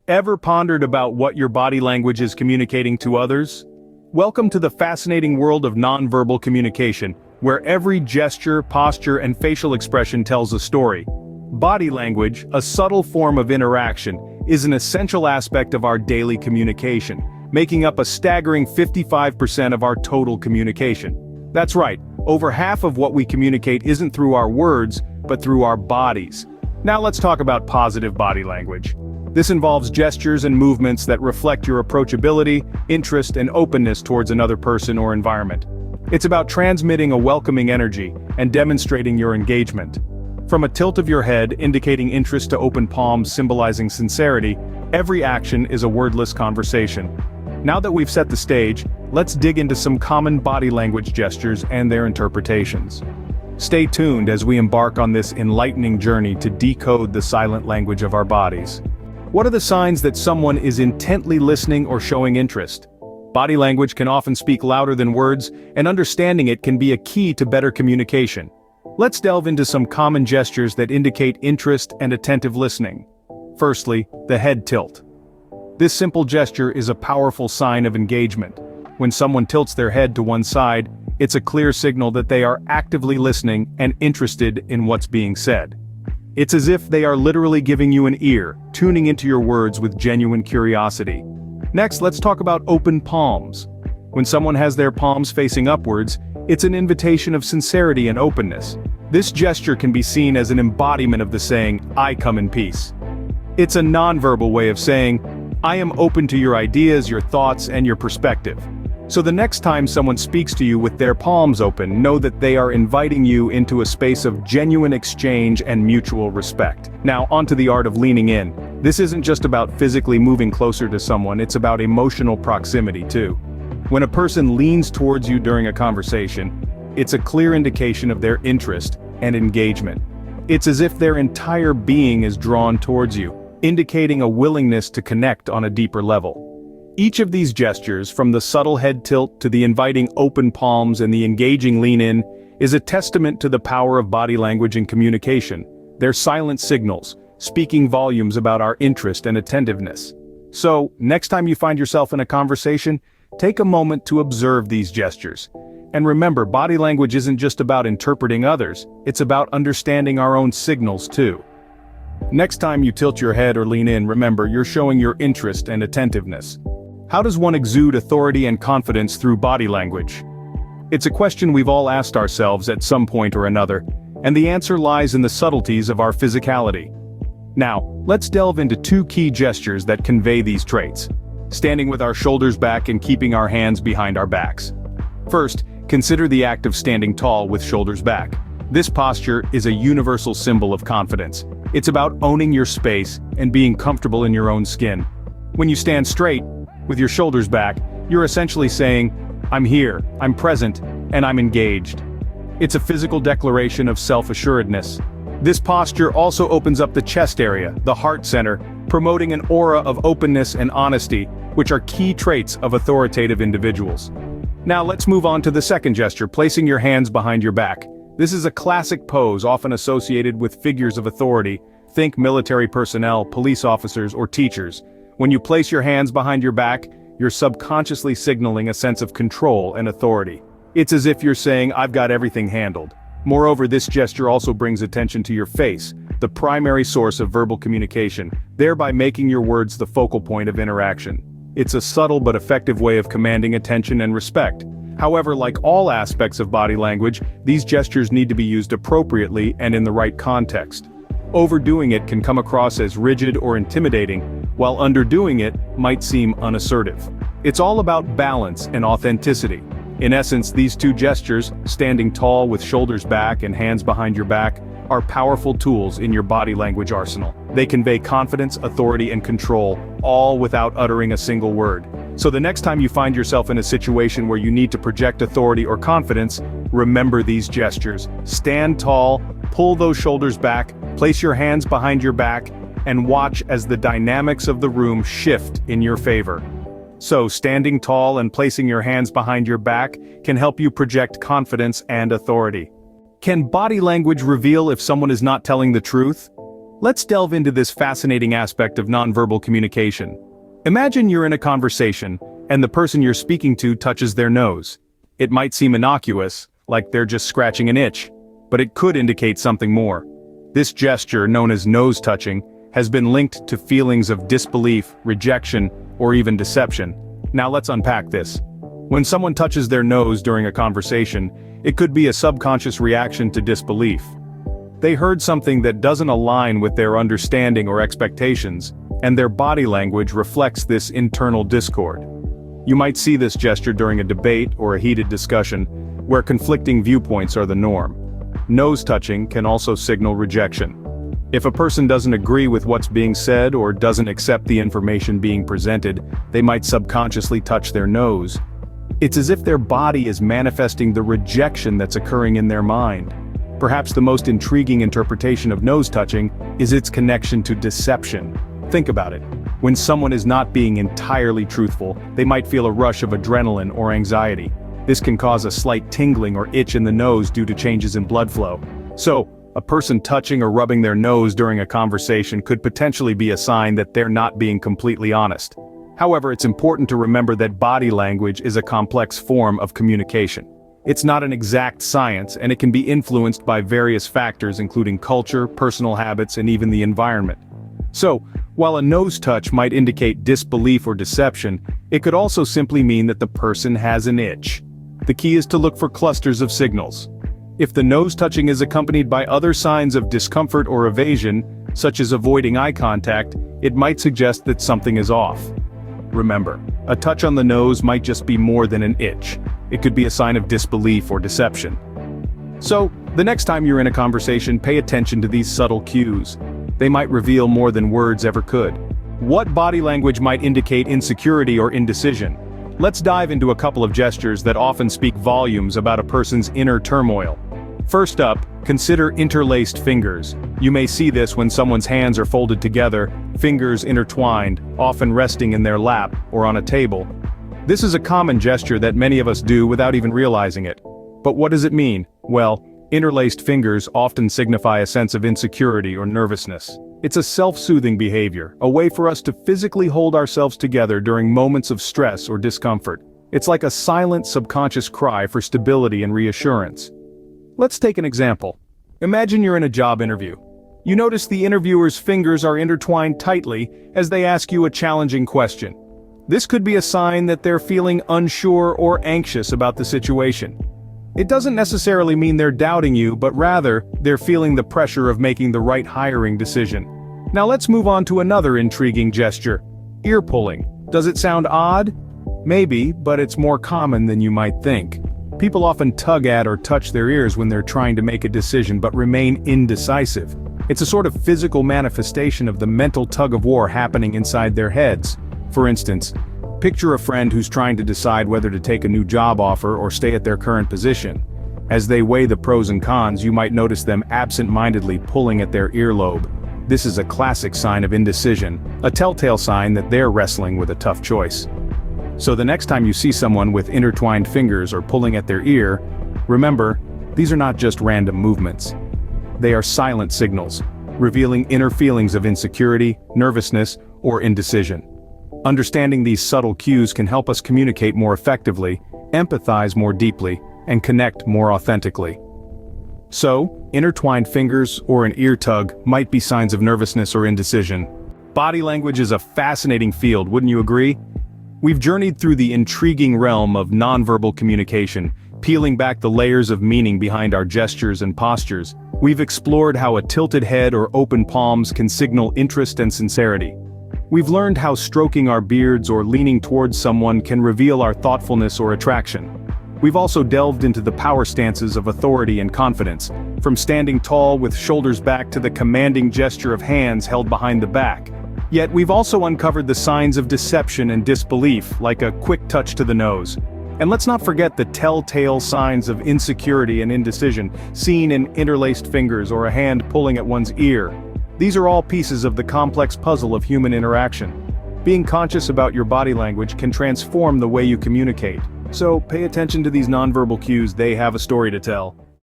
Ever pondered about what your body language is communicating to others? Welcome to the fascinating world of nonverbal communication, where every gesture, posture, and facial expression tells a story. Body language, a subtle form of interaction, is an essential aspect of our daily communication, making up a staggering 55% of our total communication. That's right, over half of what we communicate isn't through our words, but through our bodies. Now let's talk about positive body language. This involves gestures and movements that reflect your approachability, interest, and openness towards another person or environment. It's about transmitting a welcoming energy and demonstrating your engagement. From a tilt of your head indicating interest to open palms symbolizing sincerity, every action is a wordless conversation. Now that we've set the stage, let's dig into some common body language gestures and their interpretations. Stay tuned as we embark on this enlightening journey to decode the silent language of our bodies. What are the signs that someone is intently listening or showing interest? Body language can often speak louder than words, and understanding it can be a key to better communication. Let's delve into some common gestures that indicate interest and attentive listening. Firstly, the head tilt. This simple gesture is a powerful sign of engagement. When someone tilts their head to one side, it's a clear signal that they are actively listening and interested in what's being said. It's as if they are literally giving you an ear, tuning into your words with genuine curiosity. Next, let's talk about open palms. When someone has their palms facing upwards, it's an invitation of sincerity and openness. This gesture can be seen as an embodiment of the saying, "I come in peace." It's a nonverbal way of saying, "I am open to your ideas, your thoughts, and your perspective." So the next time someone speaks to you with their palms open, know that they are inviting you into a space of genuine exchange and mutual respect. Now, onto the art of leaning in. This isn't just about physically moving closer to someone, it's about emotional proximity too. When a person leans towards you during a conversation, it's a clear indication of their interest and engagement. It's as if their entire being is drawn towards you, indicating a willingness to connect on a deeper level. Each of these gestures, from the subtle head tilt to the inviting open palms and the engaging lean-in, is a testament to the power of body language and communication. They're silent signals, speaking volumes about our interest and attentiveness. So, next time you find yourself in a conversation, take a moment to observe these gestures. And remember, body language isn't just about interpreting others, it's about understanding our own signals too. Next time you tilt your head or lean in, remember, you're showing your interest and attentiveness. How does one exude authority and confidence through body language? It's a question we've all asked ourselves at some point or another, and the answer lies in the subtleties of our physicality. Now, let's delve into two key gestures that convey these traits: standing with our shoulders back and keeping our hands behind our backs. First, consider the act of standing tall with shoulders back. This posture is a universal symbol of confidence. It's about owning your space and being comfortable in your own skin. When you stand straight, with your shoulders back, you're essentially saying, "I'm here, I'm present, and I'm engaged." It's a physical declaration of self-assuredness. This posture also opens up the chest area, the heart center, promoting an aura of openness and honesty, which are key traits of authoritative individuals. Now let's move on to the second gesture, placing your hands behind your back. This is a classic pose often associated with figures of authority. Think military personnel, police officers, or teachers. When you place your hands behind your back, you're subconsciously signaling a sense of control and authority. It's as if you're saying, "I've got everything handled." Moreover, this gesture also brings attention to your face, the primary source of verbal communication, thereby making your words the focal point of interaction. It's a subtle but effective way of commanding attention and respect. However, like all aspects of body language, these gestures need to be used appropriately and in the right context. Overdoing it can come across as rigid or intimidating, while underdoing it might seem unassertive. It's all about balance and authenticity. In essence, these two gestures, standing tall with shoulders back and hands behind your back, are powerful tools in your body language arsenal. They convey confidence, authority, and control, all without uttering a single word. So the next time you find yourself in a situation where you need to project authority or confidence, remember these gestures. Stand tall, pull those shoulders back, place your hands behind your back, and watch as the dynamics of the room shift in your favor. So, standing tall and placing your hands behind your back can help you project confidence and authority. Can body language reveal if someone is not telling the truth? Let's delve into this fascinating aspect of nonverbal communication. Imagine you're in a conversation, and the person you're speaking to touches their nose. It might seem innocuous, like they're just scratching an itch, but it could indicate something more. This gesture, known as nose touching, has been linked to feelings of disbelief, rejection, or even deception. Now let's unpack this. When someone touches their nose during a conversation, it could be a subconscious reaction to disbelief. They heard something that doesn't align with their understanding or expectations, and their body language reflects this internal discord. You might see this gesture during a debate or a heated discussion, where conflicting viewpoints are the norm. Nose touching can also signal rejection. If a person doesn't agree with what's being said or doesn't accept the information being presented, they might subconsciously touch their nose. It's as if their body is manifesting the rejection that's occurring in their mind. Perhaps the most intriguing interpretation of nose touching is its connection to deception. Think about it. When someone is not being entirely truthful, they might feel a rush of adrenaline or anxiety. This can cause a slight tingling or itch in the nose due to changes in blood flow. So, a person touching or rubbing their nose during a conversation could potentially be a sign that they're not being completely honest. However, it's important to remember that body language is a complex form of communication. It's not an exact science, and it can be influenced by various factors including culture, personal habits, and even the environment. So, while a nose touch might indicate disbelief or deception, it could also simply mean that the person has an itch. The key is to look for clusters of signals. If the nose touching is accompanied by other signs of discomfort or evasion, such as avoiding eye contact, it might suggest that something is off. Remember, a touch on the nose might just be more than an itch. It could be a sign of disbelief or deception. So, the next time you're in a conversation, pay attention to these subtle cues. They might reveal more than words ever could. What body language might indicate insecurity or indecision? Let's dive into a couple of gestures that often speak volumes about a person's inner turmoil. First up, consider interlaced fingers. You may see this when someone's hands are folded together, fingers intertwined, often resting in their lap or on a table. This is a common gesture that many of us do without even realizing it. But what does it mean? Well, interlaced fingers often signify a sense of insecurity or nervousness. It's a self-soothing behavior, a way for us to physically hold ourselves together during moments of stress or discomfort. It's like a silent subconscious cry for stability and reassurance. Let's take an example. Imagine you're in a job interview. You notice the interviewer's fingers are intertwined tightly as they ask you a challenging question. This could be a sign that they're feeling unsure or anxious about the situation. It doesn't necessarily mean they're doubting you, but rather, they're feeling the pressure of making the right hiring decision. Now let's move on to another intriguing gesture. Ear pulling. Does it sound odd? Maybe, but it's more common than you might think. People often tug at or touch their ears when they're trying to make a decision but remain indecisive. It's a sort of physical manifestation of the mental tug-of-war happening inside their heads. For instance, picture a friend who's trying to decide whether to take a new job offer or stay at their current position. As they weigh the pros and cons, you might notice them absent-mindedly pulling at their earlobe. This is a classic sign of indecision, a telltale sign that they're wrestling with a tough choice. So the next time you see someone with intertwined fingers or pulling at their ear, remember, these are not just random movements. They are silent signals, revealing inner feelings of insecurity, nervousness, or indecision. Understanding these subtle cues can help us communicate more effectively, empathize more deeply, and connect more authentically. So, intertwined fingers or an ear tug might be signs of nervousness or indecision. Body language is a fascinating field, wouldn't you agree? We've journeyed through the intriguing realm of nonverbal communication, peeling back the layers of meaning behind our gestures and postures. We've explored how a tilted head or open palms can signal interest and sincerity. We've learned how stroking our beards or leaning towards someone can reveal our thoughtfulness or attraction. We've also delved into the power stances of authority and confidence, from standing tall with shoulders back to the commanding gesture of hands held behind the back. Yet we've also uncovered the signs of deception and disbelief, like a quick touch to the nose. And let's not forget the telltale signs of insecurity and indecision, seen in interlaced fingers or a hand pulling at one's ear. These are all pieces of the complex puzzle of human interaction. Being conscious about your body language can transform the way you communicate. So pay attention to these nonverbal cues, they have a story to tell.